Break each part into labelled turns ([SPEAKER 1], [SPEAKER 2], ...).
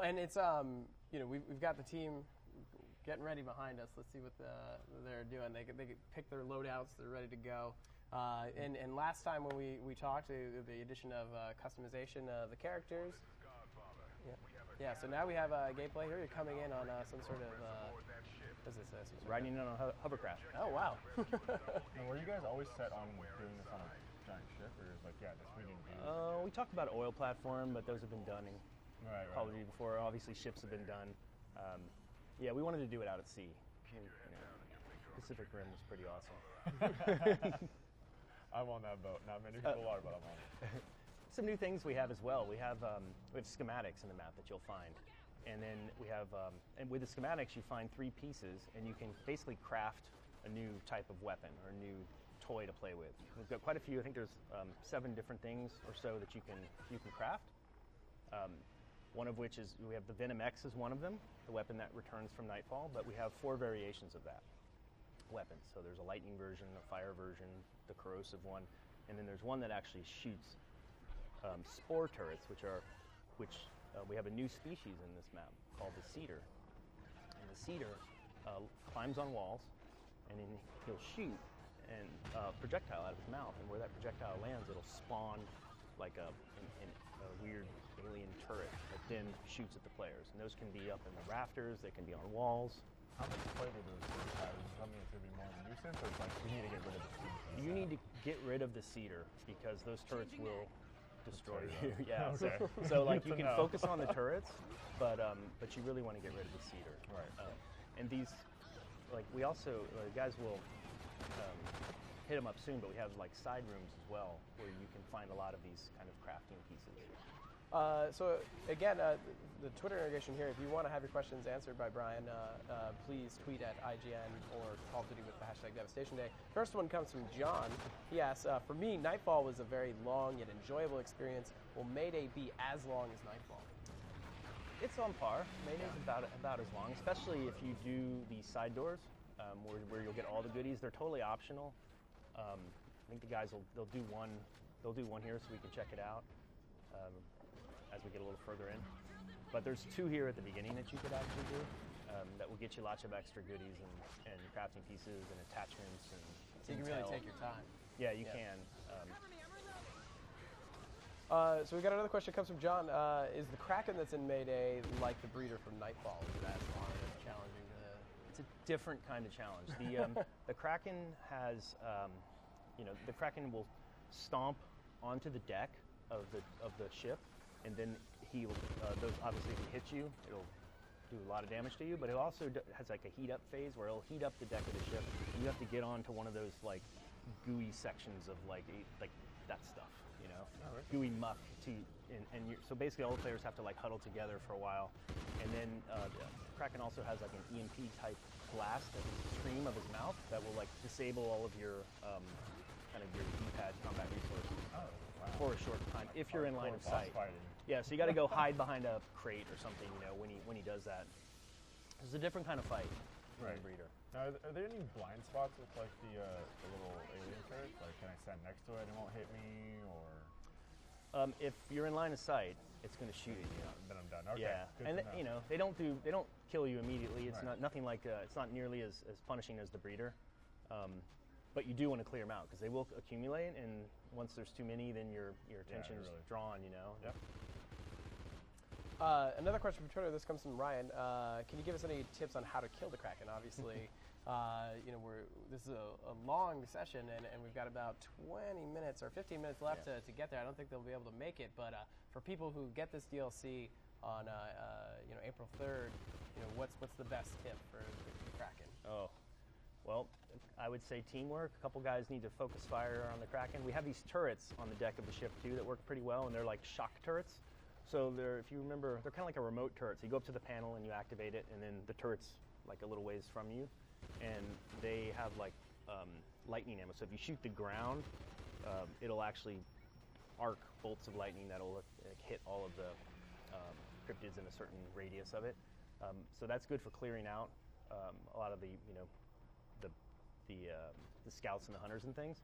[SPEAKER 1] Well, and it's we've got the team getting ready behind us. Let's see what they're doing. They pick their loadouts. They're ready to go. And last time when we talked, the addition of customization of the characters. Yeah. So now we have gameplay here. You're coming in on some sort of what is this?
[SPEAKER 2] Riding in on a hovercraft.
[SPEAKER 1] Oh wow.
[SPEAKER 3] Now, were you guys always set on doing this on a giant ship, or is like this we didn't do?
[SPEAKER 2] We talked about oil platform, but those have been done in Call of Duty before. Obviously, ships have been done. Yeah, we wanted to do it out at sea. Pacific Rim was pretty awesome.
[SPEAKER 3] I'm on that boat. Not many people are, but I'm on it.
[SPEAKER 2] Some new things we have as well. We have schematics in the map that you'll find. And then we have, and with the schematics, you find 3 pieces, and you can basically craft a new type of weapon or a new toy to play with. We've got quite a few. I think there's 7 different things or so that you can craft. One of which is we have the Venom X is one of them, the weapon that returns from Nightfall. But we have 4 variations of that weapon. So there's a lightning version, a fire version, the corrosive one, and then there's one that actually shoots spore turrets, which we have a new species in this map called the cedar. And the cedar climbs on walls, and then he'll shoot a projectile out of his mouth. And where that projectile lands, it'll spawn like a weird alien turret that then shoots at the players. And those can be up in the rafters, they can be on walls.
[SPEAKER 3] How much flavor do those turrets have? Is it something that's going to be more of a nuisance, or it's like we need to get rid of the cedar?
[SPEAKER 2] You need to get rid of the cedar because those turrets will destroy you. Yeah.
[SPEAKER 3] Okay.
[SPEAKER 2] So like you can focus on the turrets, but you really want to get rid of the cedar.
[SPEAKER 3] Right.
[SPEAKER 2] And these, like we also guys will hit them up soon, but we have like side rooms as well where you can find a lot of these kind of crafting pieces.
[SPEAKER 1] So again, the Twitter integration here, if you want to have your questions answered by Brian, please tweet at IGN or Call of Duty with the hashtag Devastation Day. First one comes from John. He asks, for me, Nightfall was a very long yet enjoyable experience. Will Mayday be as long as Nightfall?
[SPEAKER 2] It's on par. Mayday's about as long, especially if you do the side doors, where you'll get all the goodies. They're totally optional. I think the guys they'll do one here so we can check it out as we get a little further in. But there's 2 here at the beginning that you could actually do that will get you lots of extra goodies and crafting pieces and attachments. And
[SPEAKER 1] so you can really take your time.
[SPEAKER 2] Yeah, you can.
[SPEAKER 1] So we got another question. It comes from John. Is the Kraken that's in Mayday like the breeder from Nightfall? Is that as long as challenging?
[SPEAKER 2] It's a different kind of challenge. The Kraken has, the Kraken will stomp onto the deck of the ship, and then those obviously if it hits you, it'll do a lot of damage to you. But it also has like a heat up phase where it'll heat up the deck of the ship. You have to get onto one of those like gooey sections of like that stuff, gooey muck so basically all the players have to like huddle together for a while, and then Kraken also has like an EMP type blast at the stream of his mouth that will like disable all of your kind of your D-pad combat resources for a short time if you're in line of sight. Yeah, so you got to go hide behind a crate or something, when he does that. It's a different kind of fight. Right. Breeder.
[SPEAKER 3] Now, are there any blind spots with like the little alien turrets? Like, can I stand next to it and it won't hit me, or?
[SPEAKER 2] If you're in line of sight, it's going to shoot at you.
[SPEAKER 3] Then I'm done. Okay.
[SPEAKER 2] Yeah, and they don't kill you immediately. It's nothing like it's not nearly as punishing as the breeder, but you do want to clear them out because they will accumulate, and once there's too many, then your attention is drawn.
[SPEAKER 3] Yep.
[SPEAKER 1] Another question from Twitter. This comes from Ryan. Can you give us any tips on how to kill the Kraken? Obviously, this is a long session, and we've got about 20 minutes or 15 minutes left to get there. I don't think they'll be able to make it, but for people who get this DLC on April 3rd, what's the best tip for the Kraken?
[SPEAKER 2] Oh, well, I would say teamwork. A couple guys need to focus fire on the Kraken. We have these turrets on the deck of the ship too that work pretty well, and they're like shock turrets. So if you remember, they're kind of like a remote turret. So you go up to the panel and you activate it, and then the turret's like a little ways from you, and they have like lightning ammo. So if you shoot the ground, it'll actually arc bolts of lightning that'll hit all of the cryptids in a certain radius of it. So that's good for clearing out a lot of the scouts and the hunters and things.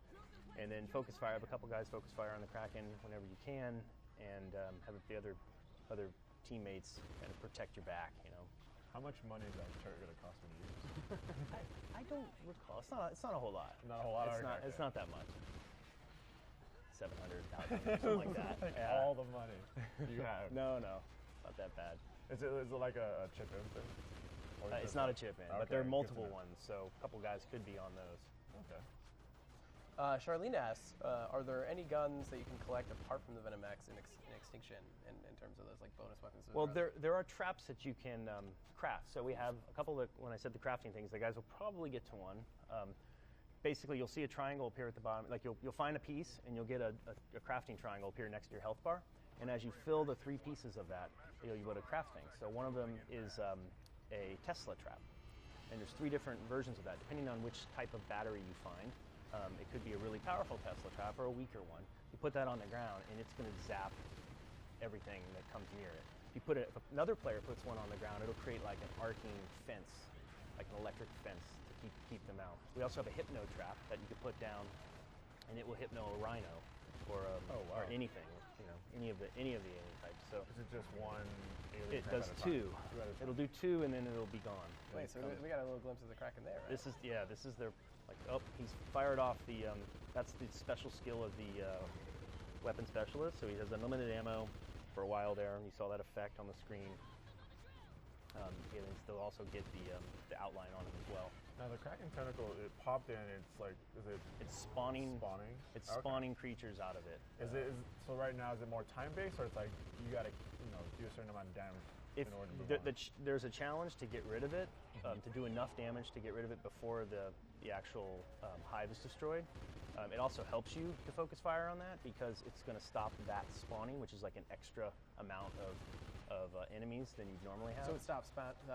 [SPEAKER 2] And then focus fire. Have a couple guys focus fire on the Kraken whenever you can. And have the other teammates and protect your back.
[SPEAKER 3] How much money is that turret going to cost me to use?
[SPEAKER 2] I don't recall. It's not a whole lot.
[SPEAKER 3] Not a whole lot.
[SPEAKER 2] It's not that much. 700,000, something like that.
[SPEAKER 3] Like
[SPEAKER 2] Yeah.
[SPEAKER 3] all the money you have.
[SPEAKER 2] No, not that bad.
[SPEAKER 3] Is it like a chip-in thing? Or is
[SPEAKER 2] It's
[SPEAKER 3] it
[SPEAKER 2] not a
[SPEAKER 3] like-
[SPEAKER 2] chip-in,
[SPEAKER 3] Okay,
[SPEAKER 2] but there are
[SPEAKER 3] good to
[SPEAKER 2] multiple
[SPEAKER 3] know.
[SPEAKER 2] ones, so a couple guys could be on those.
[SPEAKER 3] Okay.
[SPEAKER 1] Charlene asks, are there any guns that you can collect apart from the Venom X in Extinction in terms of those like bonus weapons? that
[SPEAKER 2] Well,
[SPEAKER 1] are out
[SPEAKER 2] there are traps that you can craft. So we have a couple of, when I said the crafting things, the guys will probably get to one. Basically, you'll see a triangle appear at the bottom. Like you'll find a piece, and you'll get a crafting triangle appear next to your health bar. And as you fill the 3 pieces of that, you go to craft things. So one of them is a Tesla trap. And there's 3 different versions of that, depending on which type of battery you find. It could be a really powerful Tesla trap or a weaker one. You put that on the ground, and it's going to zap everything that comes near it. If another player puts one on the ground, it'll create like an arcing fence, like an electric fence to keep them out. We also have a hypno trap that you can put down, and it will hypno a rhino or or anything, any of the alien types. So
[SPEAKER 3] Is it just one alien
[SPEAKER 2] it
[SPEAKER 3] type
[SPEAKER 2] does
[SPEAKER 3] at a time?
[SPEAKER 2] 2.
[SPEAKER 3] Two at a time.
[SPEAKER 2] It'll do 2, and then it'll be gone.
[SPEAKER 1] Wait, so we got a little glimpse of the Kraken there, right?
[SPEAKER 2] This is their he's fired off the that's the special skill of the weapon specialist. So he has unlimited ammo for a while there, and you saw that effect on the screen. Aliens they'll also get the outline on it as well.
[SPEAKER 3] Now the Kraken tentacle, it popped in. It's like,
[SPEAKER 2] It's spawning.
[SPEAKER 3] spawning?
[SPEAKER 2] It's
[SPEAKER 3] Okay.
[SPEAKER 2] spawning creatures out of it.
[SPEAKER 3] So right now is it more time based, or it's like you gotta do a certain amount of damage
[SPEAKER 2] If
[SPEAKER 3] in order to move on?
[SPEAKER 2] there's a challenge to get rid of it, to do enough damage to get rid of it before the actual hive is destroyed. It also helps you to focus fire on that because it's going to stop that spawning, which is like an extra amount of enemies than you'd normally have.
[SPEAKER 1] So it stops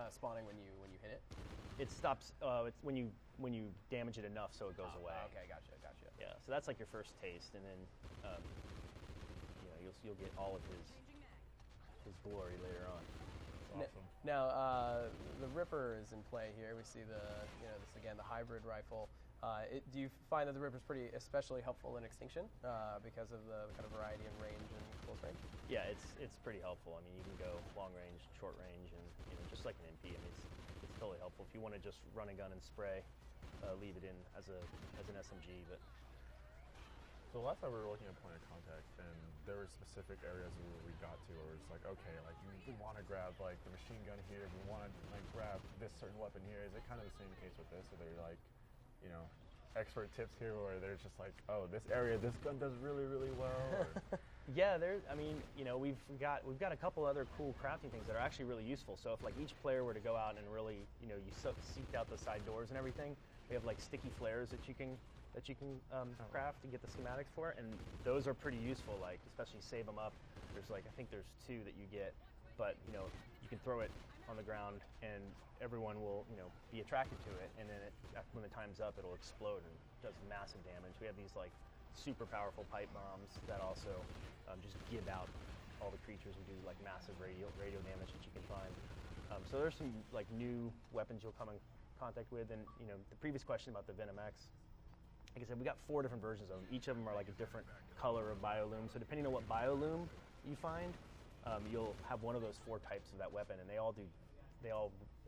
[SPEAKER 1] spawning when you hit it?
[SPEAKER 2] It stops it's when you damage it enough so it goes away.
[SPEAKER 1] Okay, gotcha.
[SPEAKER 2] Yeah, so that's like your first taste, and then you'll get all of his glory later on.
[SPEAKER 3] Awesome.
[SPEAKER 1] Now, the Ripper is in play here. We see this again, the hybrid rifle. Do you find that the Ripper is especially helpful in Extinction because of the kind of variety in range and close range?
[SPEAKER 2] Yeah, it's pretty helpful. I mean, you can go long range, short range, and just like an MP. I mean, it's totally helpful if you want to just run a gun and spray, leave it in as an SMG. But
[SPEAKER 3] So last time we were looking at point of contact, and there were specific areas where we got to where it's like, okay, like you want to grab like the machine gun here, you want to like grab this certain weapon here. Is it kind of the same case with this? Are there like, expert tips here where there's just like, oh, this area, this gun does really, really well? Or
[SPEAKER 2] yeah, we've got a couple other cool crafting things that are actually really useful. So if like each player were to go out and really, you seeked out the side doors and everything, we have like sticky flares that you can craft to get the schematics for it, and those are pretty useful. Like especially save them up. I think there's 2 that you get, but you can throw it on the ground and everyone will be attracted to it, and then when the time's up, it'll explode and does massive damage. We have these like super powerful pipe bombs that also just give out all the creatures and do like massive radio damage that you can find. So there's some like new weapons you'll come in contact with, and the previous question about the Venom X. Like I said, we got 4 different versions of them. Each of them are like a different color of biolume. So depending on what biolume you find, you'll have one of those 4 types of that weapon, and they all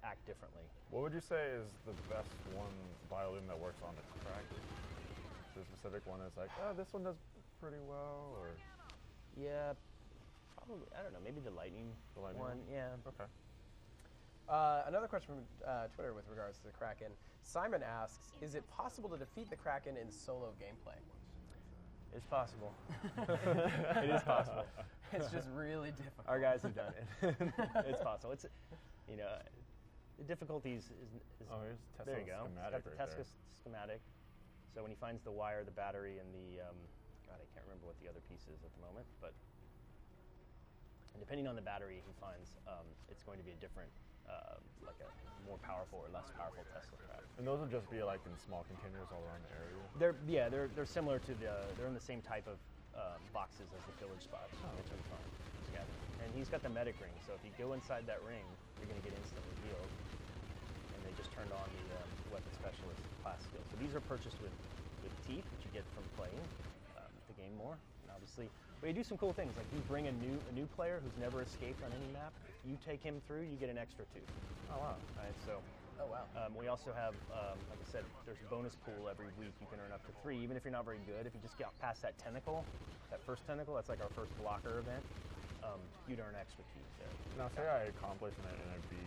[SPEAKER 2] act differently.
[SPEAKER 3] what would you say is the best one biolume that works on the Kraken? Is there a specific one that's like, oh, this one does pretty well, or?
[SPEAKER 2] Yeah, probably. I don't know. Maybe the lightning, one. Yeah.
[SPEAKER 3] Okay.
[SPEAKER 1] Another question from Twitter with regards to the Kraken. Simon asks, is it possible to defeat the Kraken in solo gameplay?
[SPEAKER 2] It's possible. It is possible.
[SPEAKER 1] It's just really difficult.
[SPEAKER 2] Our guys have done it. It's possible. It's the difficulties is
[SPEAKER 3] Oh, here's
[SPEAKER 2] there you
[SPEAKER 3] Tesla's
[SPEAKER 2] go.
[SPEAKER 3] schematic
[SPEAKER 2] It's got the
[SPEAKER 3] right
[SPEAKER 2] Tesla
[SPEAKER 3] there.
[SPEAKER 2] schematic. So when he finds the wire, the battery, and the God, I can't remember what the other piece is at the moment, but depending on the battery he finds, it's going to be a different, like a more powerful or less powerful Tesla trap.
[SPEAKER 3] And those would just be like in small containers all around the area?
[SPEAKER 2] They're similar to they're in the same type of boxes as the pillage spots, which are fun. Yeah. And he's got the medic ring, so if you go inside that ring, you're going to get instantly healed. And they just turned on the weapon specialist class skill. So these are purchased with teeth, which you get from playing the game more. And obviously, we do some cool things. Like you bring a new player who's never escaped on any map. You take him through, you get an extra 2.
[SPEAKER 3] Oh wow.
[SPEAKER 2] Right, so.
[SPEAKER 1] Oh wow.
[SPEAKER 2] We also have, like I said, there's a bonus pool every week. You can earn up to 3, even if you're not very good. If you just get past that tentacle, that first tentacle, that's like our first blocker event. You'd earn extra keys there.
[SPEAKER 3] Now, say I accomplish and I beat,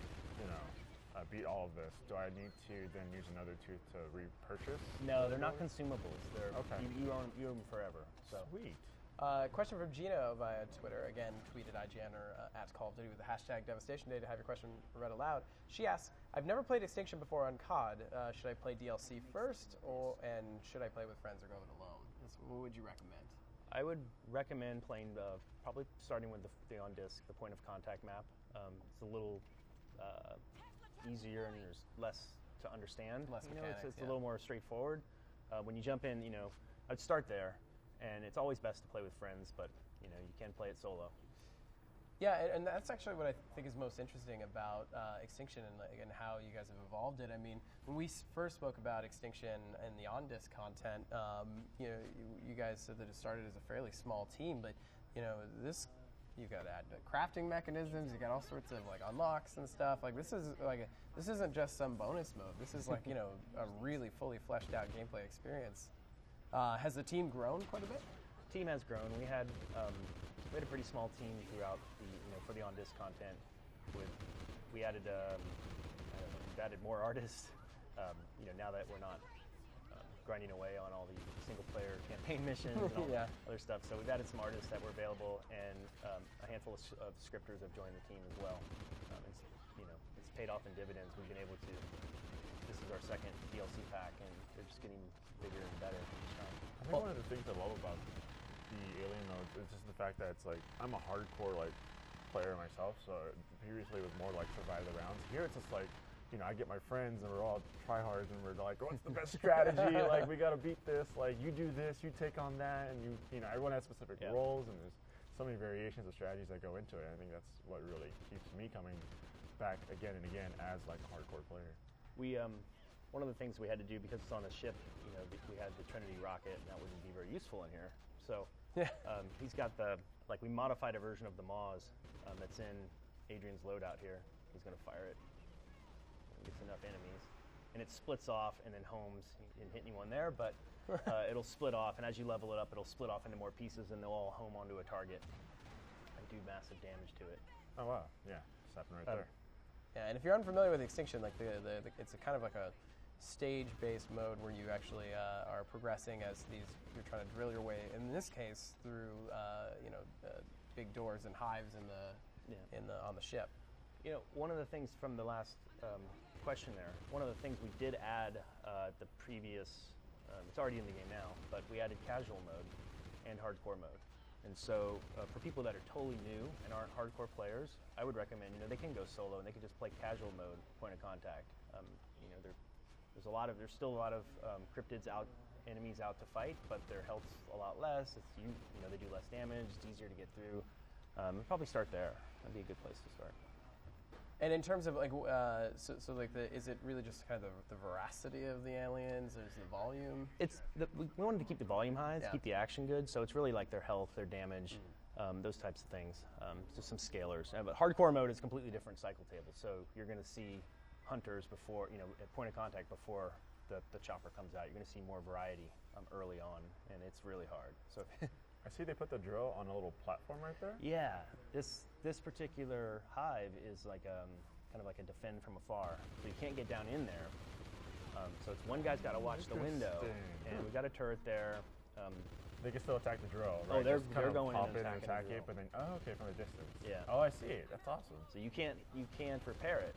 [SPEAKER 3] I beat all of this. Do I need to then use another 2 to repurchase?
[SPEAKER 2] No, they're not consumables. They're
[SPEAKER 3] okay.
[SPEAKER 2] You own them forever. So.
[SPEAKER 3] Sweet.
[SPEAKER 1] Question from Gino via Twitter. Again, tweeted IGN or at Call of Duty with the hashtag Devastation Day to have your question read aloud. She asks, I've never played Extinction before on COD. Should I play DLC first, and should I play with friends or go it alone? What would you recommend?
[SPEAKER 2] I would recommend playing probably starting with the on disc, the point of contact map. It's a little easier and there's less to understand.
[SPEAKER 1] Less mechanics,
[SPEAKER 2] it's a little more straightforward. When you jump in, I'd start there. And it's always best to play with friends, but you can play it solo.
[SPEAKER 1] Yeah, and that's actually what I think is most interesting about Extinction and how you guys have evolved it. I mean, when we first spoke about Extinction and the on-disc content, you guys said that it started as a fairly small team, but you've got to add crafting mechanisms. You got all sorts of like unlocks and stuff. Like this isn't just some bonus mode. This is like a really fully fleshed out gameplay experience. Has the team grown quite a bit?
[SPEAKER 2] The team has grown. We had a pretty small team throughout for the on-disc content. We added we've added more artists. Now that we're not grinding away on all the single-player campaign missions and all other stuff, so we've added some artists that were available, and a handful of scripters have joined the team as well. It's paid off in dividends. We've been able to. This is our second DLC pack, and they're just getting bigger and better each time.
[SPEAKER 3] I think one of the things I love about the Alien modes is just the fact that it's like I'm a hardcore player myself, so previously it was more like survive the rounds. Here it's just like I get my friends and we're all tryhards and we're like, what's the best strategy? Like we gotta beat this. Like you do this, you take on that, and everyone has specific roles, and there's so many variations of strategies that go into it. I think that's what really keeps me coming back again and again as like a hardcore player.
[SPEAKER 2] We one of the things we had to do, because it's on a ship, we had the Trinity rocket, and that wouldn't be very useful in here. So he's got we modified a version of the Maws that's in Adrian's loadout here. He's going to fire it. Gets enough enemies. And it splits off and then homes. He didn't hit anyone there, but it'll split off, and as you level it up, it'll split off into more pieces, and they'll all home onto a target and do massive damage to it.
[SPEAKER 3] Oh, wow. Yeah, it's happening right there.
[SPEAKER 1] Yeah, and if you're unfamiliar with Extinction, like it's a kind of like a stage-based mode where you actually are progressing as you're trying to drill your way. In this case, through big doors and hives on the ship.
[SPEAKER 2] One of the things from the last question there, one of the things we did add the previous, it's already in the game now, but we added casual mode and hardcore mode. And so for people that are totally new and aren't hardcore players, I would recommend, they can go solo and they can just play casual mode, point of contact. There's still a lot of cryptids enemies out to fight, but their health's a lot less. They do less damage. It's easier to get through. Probably start there. That'd be a good place to start.
[SPEAKER 1] And in terms of is it really just kind of the veracity of the aliens? Or is the volume?
[SPEAKER 2] We wanted to keep the volume high, to keep the action good. So it's really like their health, their damage, those types of things. Just some scalars. But hardcore mode is completely different cycle table. So you're going to see hunters before, at point of contact before the chopper comes out. You're going to see more variety early on, and it's really hard. So
[SPEAKER 3] I see they put the drill on a little platform right there.
[SPEAKER 2] Yeah, this particular hive is like kind of like a defend from afar, so you can't get down in there. So it's one guy's got to watch the window, and we got a turret there.
[SPEAKER 3] They can still attack the drill,
[SPEAKER 2] Oh,
[SPEAKER 3] right?
[SPEAKER 2] they're
[SPEAKER 3] kind of
[SPEAKER 2] going
[SPEAKER 3] pop
[SPEAKER 2] in
[SPEAKER 3] in
[SPEAKER 2] and
[SPEAKER 3] and attack
[SPEAKER 2] the
[SPEAKER 3] it, but then from a distance.
[SPEAKER 2] Yeah.
[SPEAKER 3] Oh, I see it. That's awesome.
[SPEAKER 2] So you can't repair it.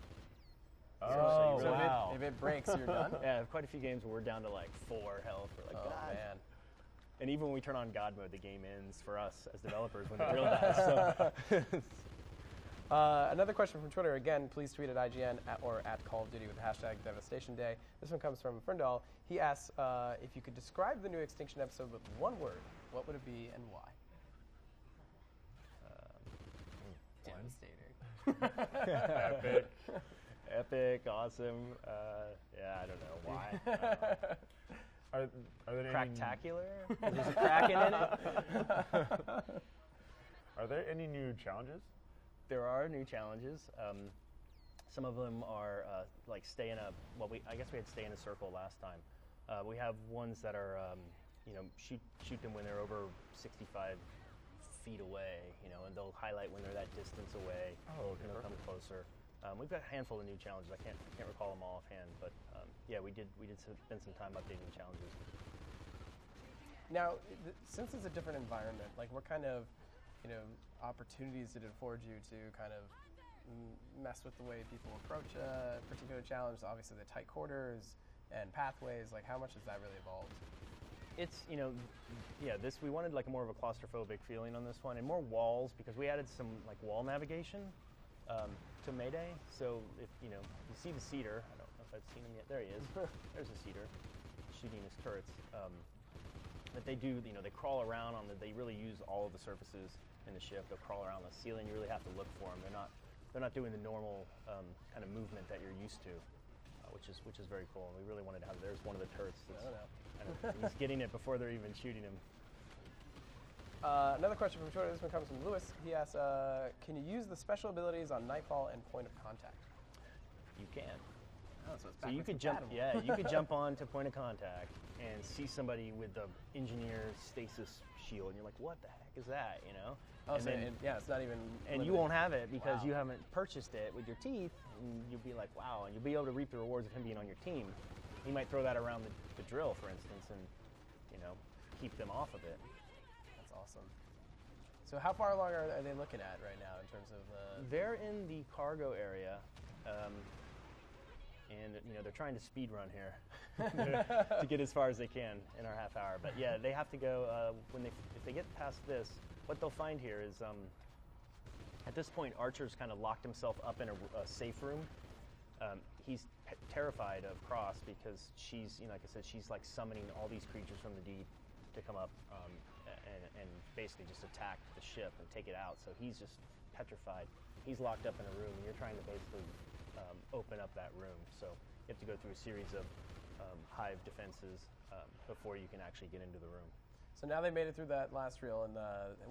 [SPEAKER 3] Oh,
[SPEAKER 2] so
[SPEAKER 3] wow.
[SPEAKER 1] If it breaks, you're done.
[SPEAKER 2] Yeah, quite a few games where we're down to like 4 health. We're like,
[SPEAKER 1] oh
[SPEAKER 2] God.
[SPEAKER 1] man.
[SPEAKER 2] And even when we turn on God mode, the game ends for us as developers when the drill dies. So.
[SPEAKER 1] Another question from Twitter. Again, please tweet at IGN or at Call of Duty with the hashtag Devastation Day. This one comes from Ferndal. He asks if you could describe the new Extinction episode with one word, what would it be and why? Devastating.
[SPEAKER 2] Epic, awesome. I don't know why.
[SPEAKER 3] Are there any
[SPEAKER 2] Cracktacular? There's a Kraken in it.
[SPEAKER 3] Are there any new challenges?
[SPEAKER 2] There are new challenges. Some of them are like stay in a. Well, I guess we had stay in a circle last time. We have ones that are, shoot them when they're over 65 feet away, and they'll highlight when they're that distance away.
[SPEAKER 3] Oh, okay,
[SPEAKER 2] and they'll come closer. We've got a handful of new challenges. I can't recall them all offhand, but yeah, we did spend some time updating challenges.
[SPEAKER 1] Now, since it's a different environment, like what kind of, opportunities did it afford you to kind of mess with the way people approach a particular challenge? Obviously, the tight quarters and pathways. Like, how much has that really evolved?
[SPEAKER 2] It's we wanted like more of a claustrophobic feeling on this one, and more walls because we added some like wall navigation to Mayday. So if you see the Cedar, I don't know if I've seen him yet. There he is. There's a Cedar shooting his turrets. But they do, they crawl around they really use all of the surfaces in the ship. They'll crawl around the ceiling. You really have to look for them. They're not doing the normal kind of movement that you're used to, which is very cool. And we really wanted to have. There's one of the turrets. He's getting it before they're even shooting him.
[SPEAKER 1] Another question from Twitter. This one comes from Lewis. He asks, can you use the special abilities on Nightfall and Point of Contact?
[SPEAKER 2] You can.
[SPEAKER 1] Oh, so it's
[SPEAKER 2] So you could jump. Yeah, you could jump on to Point of Contact and see somebody with the engineer stasis shield, and you're like, "What the heck is that?"
[SPEAKER 1] Oh, and so it's not even.
[SPEAKER 2] And you won't have it because you haven't purchased it with your teeth, and you'll be like, "Wow!" And you'll be able to reap the rewards of him being on your team. He might throw that around the drill, for instance, and keep them off of it.
[SPEAKER 1] That's awesome. So how far along are they looking at right now in terms of?
[SPEAKER 2] They're in the cargo area. And they're trying to speed run here to get as far as they can in our half hour. But yeah, they have to go if they get past this. What they'll find here is at this point, Archer's kind of locked himself up in a safe room. He's terrified of Cross because she's, like I said, she's like summoning all these creatures from the deep to come up and basically just attack the ship and take it out. So he's just petrified. He's locked up in a room, and you're trying to basically open up that room. So you have to go through a series of hive defenses before you can actually get into the room.
[SPEAKER 1] So now they made it through that last drill, and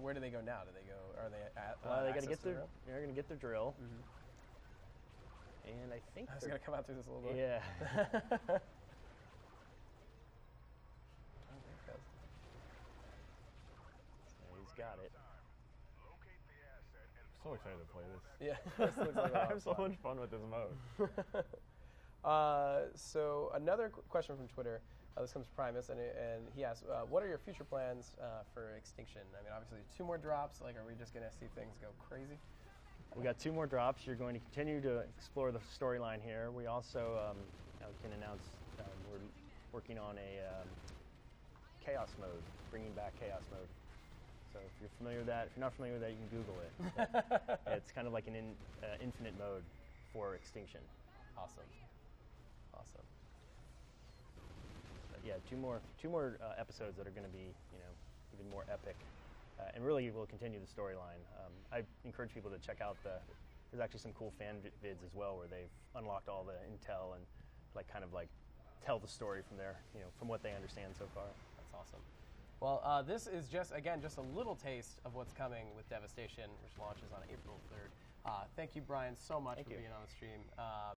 [SPEAKER 1] where do they go now? Do they go? Are they at?
[SPEAKER 2] They got to get their. They're going to get their drill. Mm-hmm. And I think
[SPEAKER 1] it's going to come out through this little door.
[SPEAKER 2] Yeah. He's got it.
[SPEAKER 3] So excited to play this.
[SPEAKER 1] Yeah, this looks like
[SPEAKER 3] I have so much fun with this mode.
[SPEAKER 1] So another question from Twitter. This comes from Primus, and he asks, "What are your future plans for Extinction?" I mean, obviously 2 more drops. Like, are we just going to see things go crazy?
[SPEAKER 2] We got 2 more drops. You're going to continue to explore the storyline here. We also can announce we're working on a chaos mode, bringing back chaos mode. So if you're familiar with that, if you're not familiar with that, you can Google it. It's kind of like an infinite mode for Extinction.
[SPEAKER 1] Awesome.
[SPEAKER 2] But yeah, two more episodes that are going to be even more epic, and really will continue the storyline. I encourage people to check out there's actually some cool fan vids as well where they've unlocked all the intel and kind of tell the story from there, from what they understand so far.
[SPEAKER 1] That's awesome. Well, this is just a little taste of what's coming with Devastation, which launches on April 3rd. Thank you, Brian, so much for being on the stream.